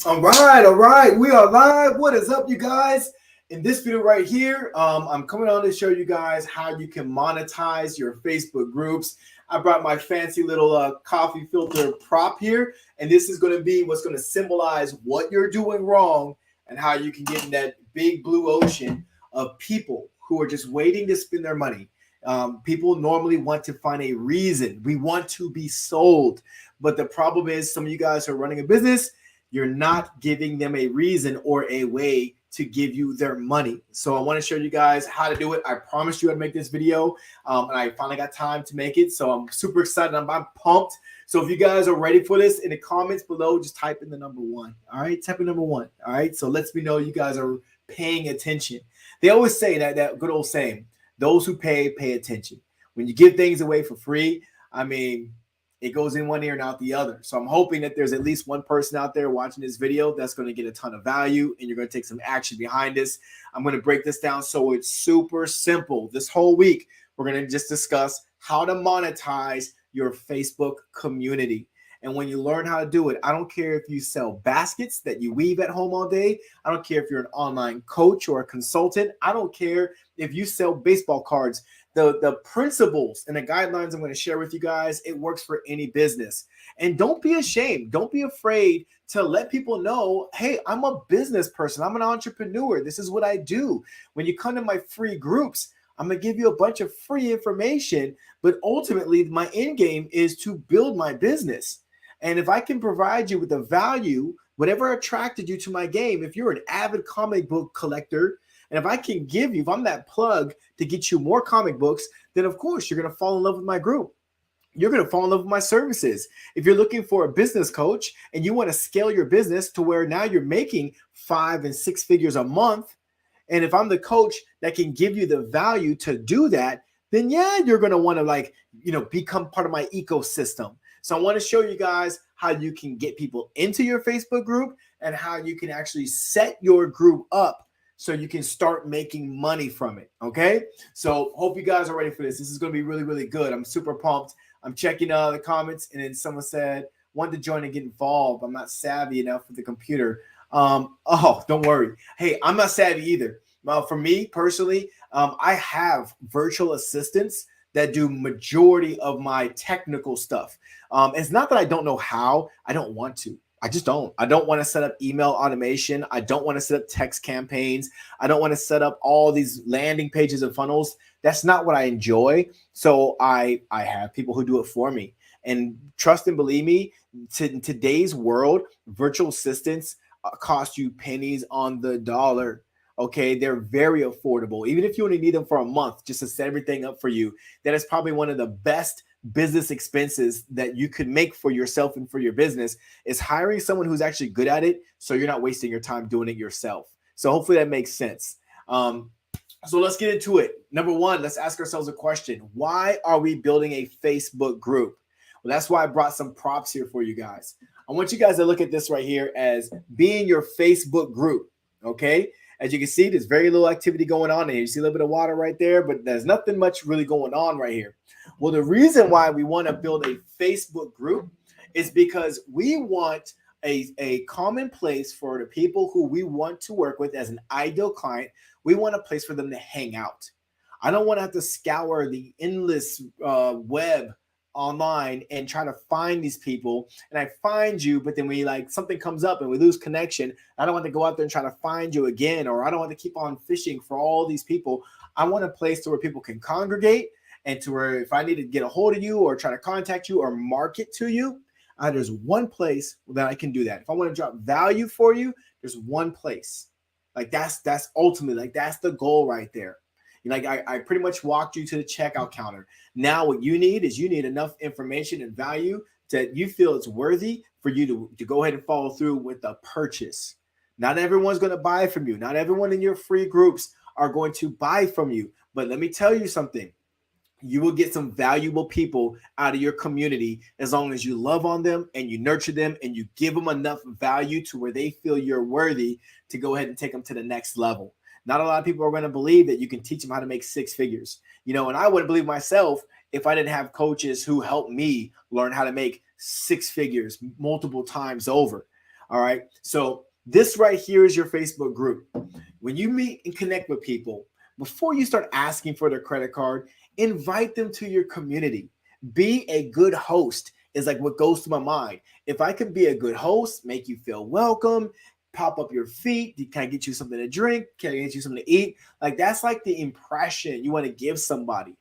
All right. We are live. What is up, you guys? In this video right here, I'm coming on to show you guys how you can monetize your Facebook groups. I brought my fancy little coffee filter prop here, and this is going to be what's going to symbolize what you're doing wrong and how you can get in that big blue ocean of people who are just waiting to spend their money. People normally want to find a reason. We want to be sold. But the problem is, some of you guys who are running a business, you're not giving them a reason or a way to give you their money. So I want to show you guys how to do it. I promised you I'd make this video, and I finally got time to make it. So I'm super excited. I'm pumped. So if you guys are ready for this, in the comments below, just type in the number one. All right, type in number one. All right, so lets me know you guys are paying attention. They always say that good old saying, those who pay attention. When you give things away for free, I mean, it goes in one ear and out the other. So I'm hoping that there's at least one person out there watching this video that's going to get a ton of value, and you're going to take some action behind this. I'm going to break this down so it's super simple. This whole week, we're going to just discuss how to monetize your Facebook community. And when you learn how to do it, I don't care if you sell baskets that you weave at home all day. I don't care if you're an online coach or a consultant. I don't care if you sell baseball cards. The principles and the guidelines I'm going to share with you guys, it works for any business. And don't be ashamed. Don't be afraid to let people know, hey, I'm a business person. I'm an entrepreneur. This is what I do. When you come to my free groups, I'm going to give you a bunch of free information. But ultimately, my end game is to build my business. And if I can provide you with the value, whatever attracted you to my game, if you're an avid comic book collector, and if I can give you, if I'm that plug to get you more comic books, then of course you're going to fall in love with my group. You're going to fall in love with my services. If you're looking for a business coach and you want to scale your business to where now you're making 5 and 6 figures a month, and if I'm the coach that can give you the value to do that, then yeah, you're going to want to become part of my ecosystem. So I want to show you guys how you can get people into your Facebook group and how you can actually set your group up so you can start making money from it. Okay. So hope you guys are ready for this. This is going to be really, really good. I'm super pumped. I'm checking the comments, and then someone said, want to join and get involved. I'm not savvy enough with the computer. Don't worry. Hey, I'm not savvy either. For me personally, I have virtual assistants that do majority of my technical stuff. It's not that I don't know how. I don't want to. I just don't. I don't want to set up email automation. I don't want to set up text campaigns. I don't want to set up all these landing pages and funnels. That's not what I enjoy. So I have people who do it for me. And trust and believe me, in today's world, virtual assistants cost you pennies on the dollar. Okay, they're very affordable. Even if you only need them for a month just to set everything up for you, that is probably one of the best business expenses that you could make for yourself and for your business, is hiring someone who's actually good at it, so you're not wasting your time doing it yourself. So hopefully that makes sense. So let's get into it. Number one, let's ask ourselves a question. Why are we building a Facebook group? Well, that's why I brought some props here for you guys. I want you guys to look at this right here as being your Facebook group. Okay. As you can see, there's very little activity going on here. You see a little bit of water right there, but there's nothing much really going on right here. Well, the reason why we want to build a Facebook group is because we want a common place for the people who we want to work with as an ideal client. We want a place for them to hang out. I don't want to have to scour the endless web online and try to find these people, and I find you, but then we something comes up and we lose connection. I don't want to go out there and try to find you again, or I don't want to keep on fishing for all these people. I want a place to where people can congregate, and to where if I need to get a hold of you or try to contact you or market to you, there's one place that I can do that. If I want to drop value for you, there's one place. That's ultimately that's the goal right there. I pretty much walked you to the checkout counter. Now what you need is enough information and value that you feel it's worthy for you to go ahead and follow through with the purchase. Not everyone's going to buy from you. Not everyone in your free groups are going to buy from you. But let me tell you something. You will get some valuable people out of your community as long as you love on them and you nurture them and you give them enough value to where they feel you're worthy to go ahead and take them to the next level. Not a lot of people are going to believe that you can teach them how to make 6 figures. And I wouldn't believe myself if I didn't have coaches who helped me learn how to make 6 figures multiple times over. All right. So this right here is your Facebook group. When you meet and connect with people, before you start asking for their credit card, invite them to your community. Be a good host is like what goes to my mind. If I can be a good host, make you feel welcome, pop up your feet, can I get you something to drink? Can I get you something to eat? Like that's like the impression you want to give somebody.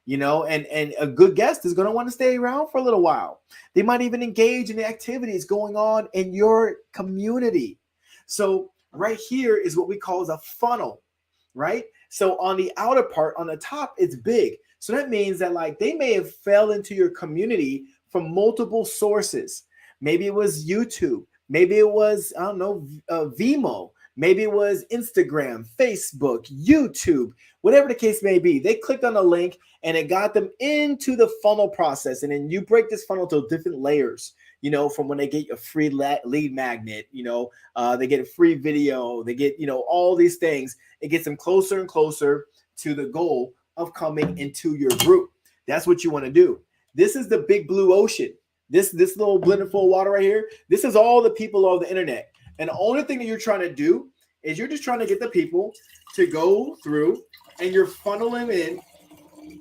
And a good guest is going to want to stay around for a little while. They might even engage in the activities going on in your community. So right here is what we call as a funnel, right? So on the outer part, on the top, it's big. So that means that like they may have fell into your community from multiple sources. Maybe it was YouTube. Maybe it was, I don't know, Vimo. Maybe it was Instagram, Facebook, YouTube, whatever the case may be. They clicked on a link and it got them into the funnel process. And then you break this funnel to different layers, from when they get a free lead magnet, they get a free video, they get, all these things. It gets them closer and closer to the goal of coming into your group. That's what you want to do. This is the big blue ocean. This little blender full of water right here. This is all the people on the internet. And the only thing that you're trying to do is you're just trying to get the people to go through and you're funneling in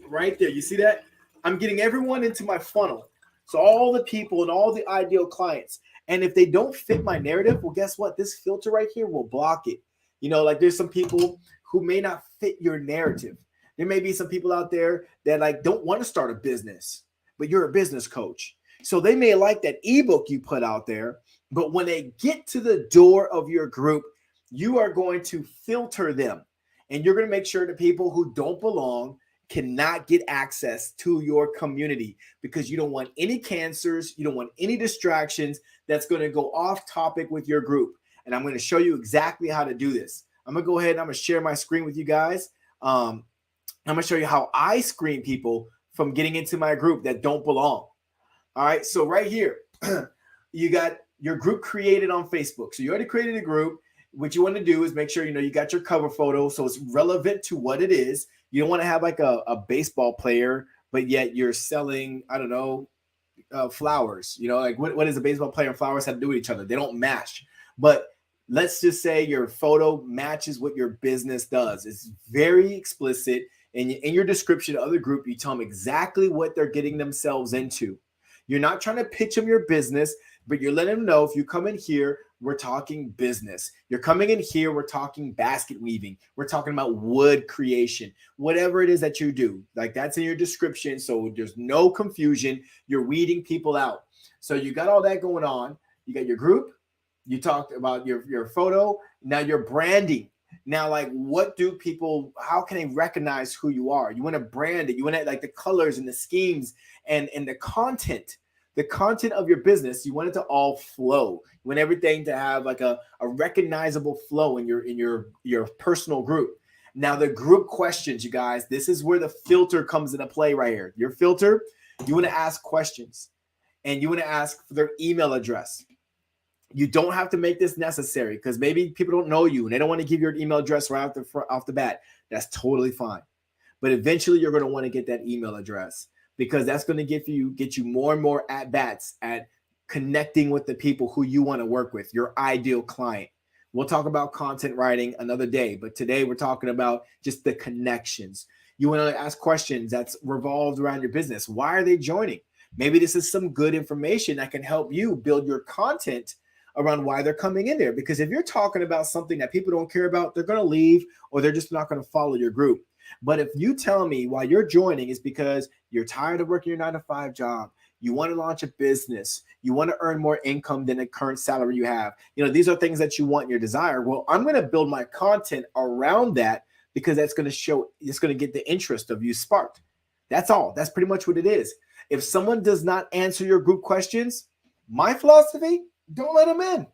right there. You see that? I'm getting everyone into my funnel. So all the people and all the ideal clients. And if they don't fit my narrative, well, guess what? This filter right here will block it. Like there's some people who may not fit your narrative. There may be some people out there that like don't want to start a business, but you're a business coach. So they may like that ebook you put out there, but when they get to the door of your group, you are going to filter them and you're going to make sure that people who don't belong cannot get access to your community because you don't want any cancers. You don't want any distractions that's going to go off topic with your group. And I'm going to show you exactly how to do this. I'm going to go ahead and I'm going to share my screen with you guys. I'm going to show you how I screen people from getting into my group that don't belong. All right, so right here, you got your group created on Facebook. So you already created a group. What you want to do is make sure, you got your cover photo so it's relevant to what it is. You don't want to have like a baseball player, but yet you're selling, I don't know, flowers. Like what does a baseball player and flowers have to do with each other? They don't match. But let's just say your photo matches what your business does. It's very explicit. And in your description of the group, you tell them exactly what they're getting themselves into. You're not trying to pitch them your business, but you're letting them know if you come in here, we're talking business. You're coming in here, we're talking basket weaving. We're talking about wood creation, whatever it is that you do. Like that's in your description. So there's no confusion. You're weeding people out. So you got all that going on. You got your group. You talked about your photo. Now you're branding. Now, like how can they recognize who you are? You want to brand it. You want to like the colors and the schemes and the content of your business. You want it to all flow. You want everything to have like a recognizable flow in your personal group. Now, the group questions, you guys, this is where the filter comes into play right here. Your filter, you want to ask questions and you want to ask for their email address. You don't have to make this necessary because maybe people don't know you and they don't want to give your email address right off the bat. That's totally fine. But eventually you're going to want to get that email address because that's going to get you more and more at bats at connecting with the people who you want to work with, your ideal client. We'll talk about content writing another day, but today we're talking about just the connections. You want to ask questions that's revolved around your business. Why are they joining? Maybe this is some good information that can help you build your content around why they're coming in there. Because if you're talking about something that people don't care about, they're going to leave or they're just not going to follow your group. But if you tell me why you're joining is because you're tired of working your 9-to-5 job, you want to launch a business, you want to earn more income than the current salary you have, these are things that you want in your desire. Well, I'm going to build my content around that because that's going to show, it's going to get the interest of you sparked. That's all. That's pretty much what it is. If someone does not answer your group questions, my philosophy, don't let them in.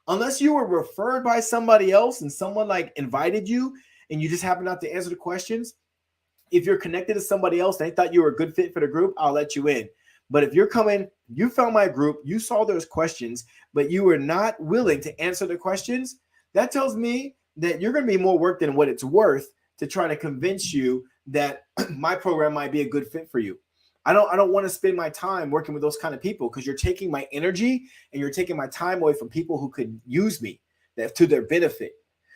Unless you were referred by somebody else and someone like invited you and you just happen not to answer the questions. If you're connected to somebody else and they thought you were a good fit for the group, I'll let you in. But if you're coming, you found my group, you saw those questions, but you were not willing to answer the questions, that tells me that you're going to be more work than what it's worth to try to convince you that my program might be a good fit for you. I don't want to spend my time working with those kind of people, because you're taking my energy and you're taking my time away from people who could use me that to their benefit.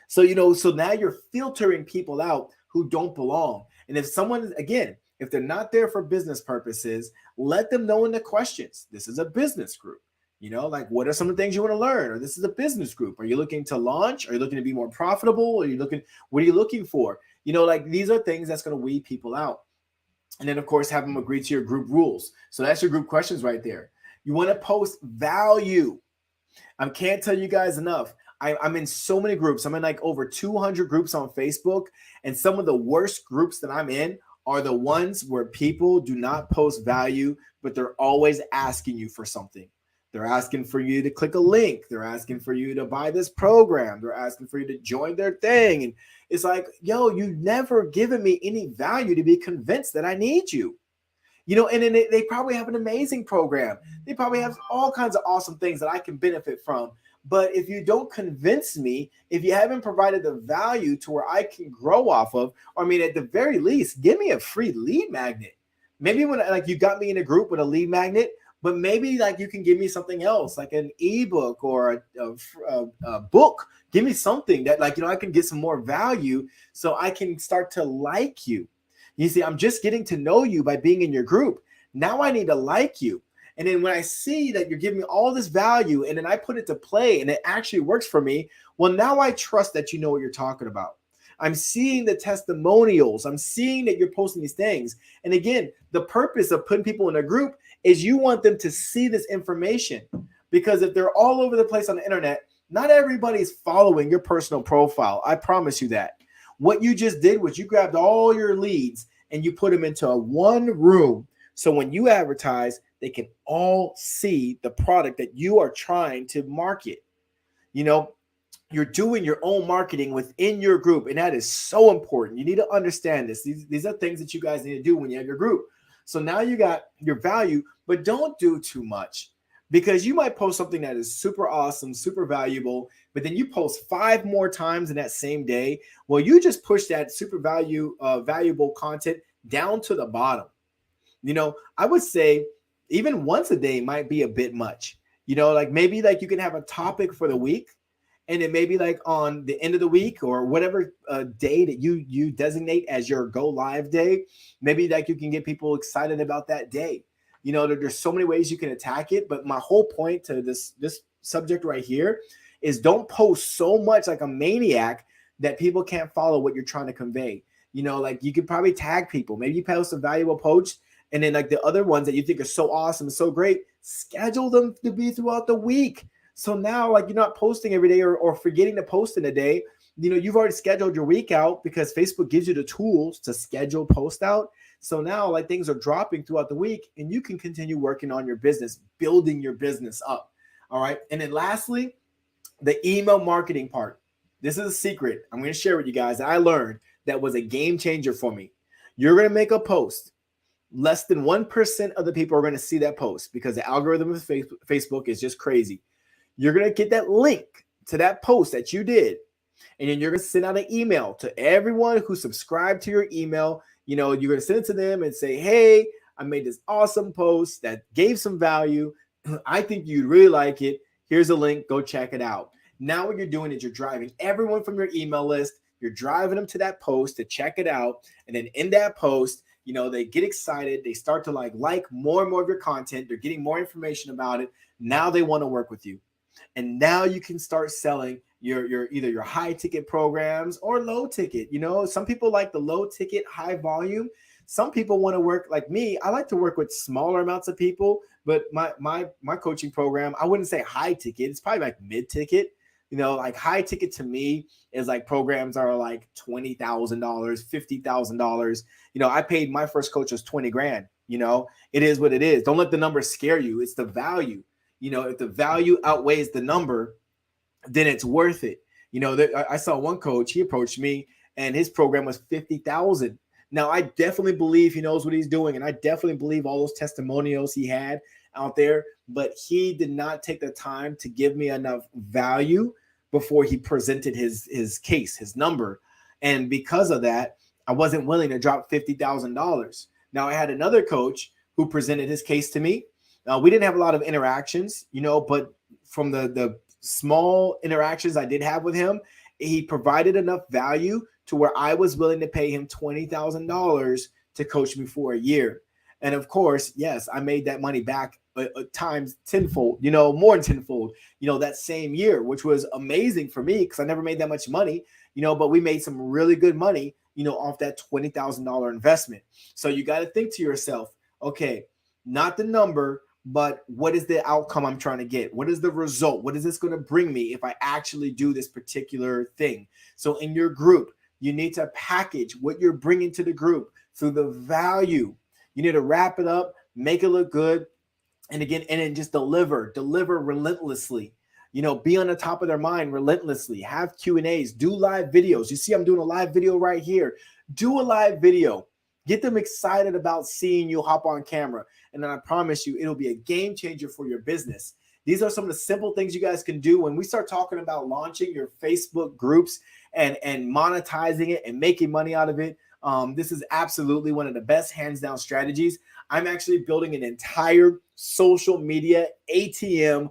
So, so now you're filtering people out who don't belong. And if someone, again, if they're not there for business purposes, let them know in the questions. This is a business group. Like, what are some of the things you want to learn? Or this is a business group. Are you looking to launch? Are you looking to be more profitable? What are you looking for? Like, these are things that's going to weed people out. And then, of course, have them agree to your group rules. So that's your group questions right there. You want to post value. I can't tell you guys enough. I'm in so many groups. I'm in like over 200 groups on Facebook. And some of the worst groups that I'm in are the ones where people do not post value, but they're always asking you for something. They're asking for you to click a link. They're asking for you to buy this program. They're asking for you to join their thing. And it's like, yo, you've never given me any value to be convinced that I need you. And then they probably have an amazing program. They probably have all kinds of awesome things that I can benefit from. But if you don't convince me, if you haven't provided the value to where I can grow off of, or I mean, at the very least, give me a free lead magnet. Maybe when like you got me in a group with a lead magnet, but maybe like you can give me something else, like an ebook or a book. Give me something that like, I can get some more value so I can start to like you. You see, I'm just getting to know you by being in your group. Now I need to like you. And then when I see that you're giving me all this value and then I put it to play and it actually works for me, well, now I trust that you know what you're talking about. I'm seeing the testimonials. I'm seeing that you're posting these things. And again, the purpose of putting people in a group is you want them to see this information, because if they're all over the place on the internet, not everybody's following your personal profile. I promise you that. What you just did was you grabbed all your leads and you put them into one room. So when you advertise, they can all see the product that you are trying to market. You're doing your own marketing within your group. And that is so important. You need to understand this. These are things that you guys need to do when you have your group. So now you got your value, but don't do too much, because you might post something that is super awesome, super valuable, but then you post 5 more times in that same day. Well, you just push that super valuable content down to the bottom. I would say even once a day might be a bit much. Like maybe like you can have a topic for the week, and then maybe like on the end of the week or whatever day that you designate as your go live day, maybe like you can get people excited about that day. There's so many ways you can attack it, but my whole point to this subject right here is don't post so much like a maniac that people can't follow what you're trying to convey. Like you could probably tag people. Maybe you post a valuable post, and then like the other ones that you think are so awesome and so great, schedule them to be throughout the week. So now like you're not posting every day or forgetting to post in a day. You've already scheduled your week out because Facebook gives you the tools to schedule post out. So now like things are dropping throughout the week, and you can continue working on your business, building your business up. All right. And then lastly, the email marketing part. This is a secret I'm going to share with you guys that I learned that was a game changer for me. You're going to make a post. Less than 1% of the people are going to see that post because the algorithm of Facebook is just crazy. You're going to get that link to that post that you did. And then you're going to send out an email to everyone who subscribed to your email. You're going to send it to them and say, hey, I made this awesome post that gave some value. I think you'd really like it. Here's a link. Go check it out. Now what you're doing is you're driving everyone from your email list. You're driving them to that post to check it out. And then in that post, they get excited. They start to like more and more of your content. They're getting more information about it. Now they want to work with you. And now you can start selling your either your high ticket programs or low ticket. Some people like the low ticket, high volume. Some people want to work like me. I like to work with smaller amounts of people, but my coaching program, I wouldn't say high ticket. It's probably like mid ticket. Like high ticket to me is like programs are like $20,000, $50,000. I paid my first coach was 20 grand. It is what it is. Don't let the number scare you. It's the value. If the value outweighs the number, then it's worth it. I saw one coach, he approached me and his program was 50,000. Now I definitely believe he knows what he's doing. And I definitely believe all those testimonials he had out there, but he did not take the time to give me enough value before he presented his case, his number. And because of that, I wasn't willing to drop $50,000. Now I had another coach who presented his case to me. We didn't have a lot of interactions, but from the small interactions I did have with him, he provided enough value to where I was willing to pay him $20,000 to coach me for a year. And of course, yes, I made that money back times tenfold, more than tenfold, that same year, which was amazing for me because I never made that much money, but we made some really good money, off that $20,000 investment. So you got to think to yourself, okay, not the number, but what is the outcome I'm trying to get? What is the result? What is this going to bring me if I actually do this particular thing? So in your group, you need to package what you're bringing to the group through the value. You need to wrap it up, make it look good, and then just deliver relentlessly. Be on the top of their mind relentlessly. Have Q&As, do live videos. You see, I'm doing a live video right here. Do a live video. Get them excited about seeing you hop on camera. And then I promise you, it'll be a game changer for your business. These are some of the simple things you guys can do when we start talking about launching your Facebook groups and monetizing it and making money out of it. This is absolutely one of the best hands down strategies. I'm actually building an entire social media ATM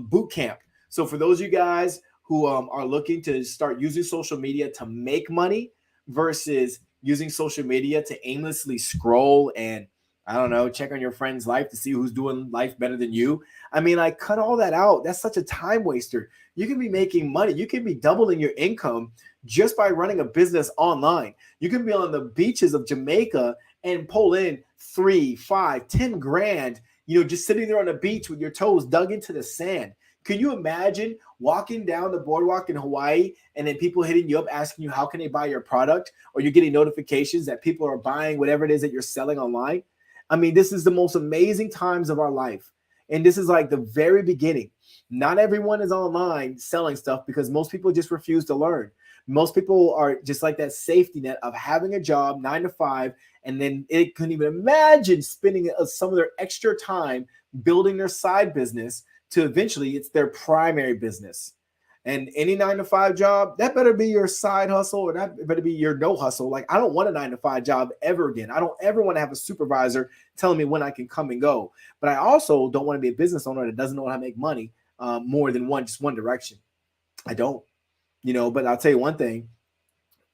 boot camp. So for those of you guys who are looking to start using social media to make money versus using social media to aimlessly scroll and, I don't know, check on your friend's life to see who's doing life better than you. I mean, I cut all that out. That's such a time waster. You can be making money. You can be doubling your income just by running a business online. You can be on the beaches of Jamaica and pull in 3, 5, 10 grand, just sitting there on the beach with your toes dug into the sand. Can you imagine walking down the boardwalk in Hawaii and then people hitting you up asking you how can they buy your product, or you're getting notifications that people are buying whatever it is that you're selling online? I mean, this is the most amazing times of our life. And this is like the very beginning. Not everyone is online selling stuff because most people just refuse to learn. Most people are just like that safety net of having a job 9 to 5, and then it couldn't even imagine spending some of their extra time building their side business to eventually it's their primary business. And any 9 to 5 job, that better be your side hustle, or that better be your no hustle. Like, I don't want a 9 to 5 job ever again. I don't ever want to have a supervisor telling me when I can come and go. But I also don't want to be a business owner that doesn't know how to make money more than just one direction. I don't, but I'll tell you one thing,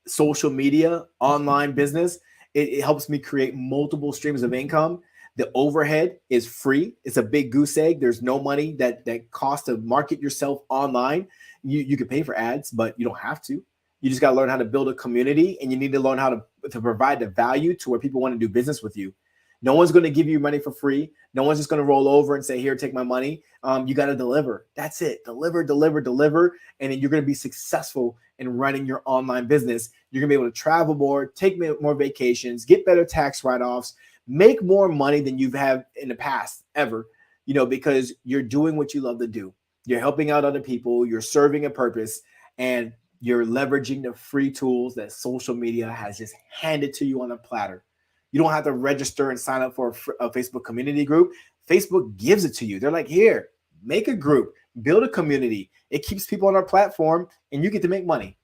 social media, online business, it helps me create multiple streams of income. The overhead is free. It's a big goose egg. There's no money that costs to market yourself online. You can pay for ads, but you don't have to. You just got to learn how to build a community, and you need to learn how to provide the value to where people want to do business with you. No one's going to give you money for free. No one's just going to roll over and say, here, take my money. You got to deliver. That's it. Deliver. And then you're going to be successful in running your online business. You're going to be able to travel more, take more vacations, get better tax write-offs, make more money than you've had in the past ever, because you're doing what you love to do. You're helping out other people. You're serving a purpose, and you're leveraging the free tools that social media has just handed to you on a platter. You don't have to register and sign up for a Facebook community group. Facebook gives it to you. They're like, here, make a group, build a community. It keeps people on our platform, and you get to make money.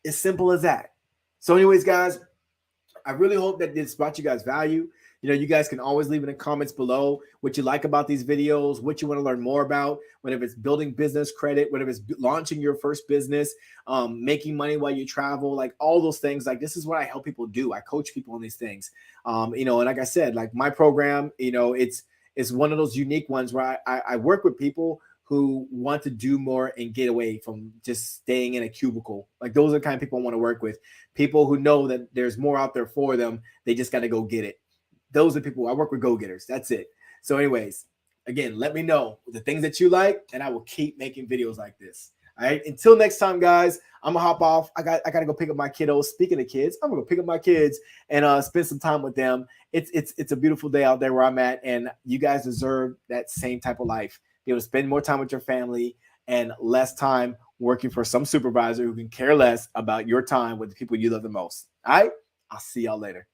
As simple as that. So anyways, guys, I really hope that this brought you guys value. You guys can always leave in the comments below what you like about these videos, what you want to learn more about, whether it's building business credit, whether it's launching your first business, making money while you travel, like all those things. Like, this is what I help people do. I coach people on these things. And like I said, like my program, it's one of those unique ones where I work with people who want to do more and get away from just staying in a cubicle. Like, those are the kind of people I want to work with. People who know that there's more out there for them. They just got to go get it. Those are people I work with, go-getters. That's it. So anyways, again, let me know the things that you like, and I will keep making videos like this. All right. Until next time, guys, I'm gonna hop off. I got to go pick up my kiddos. Speaking of kids, I'm gonna go pick up my kids and spend some time with them. It's a beautiful day out there where I'm at, and you guys deserve that same type of life. Be able to spend more time with your family and less time working for some supervisor who can care less about your time with the people you love the most. All right. I'll see y'all later.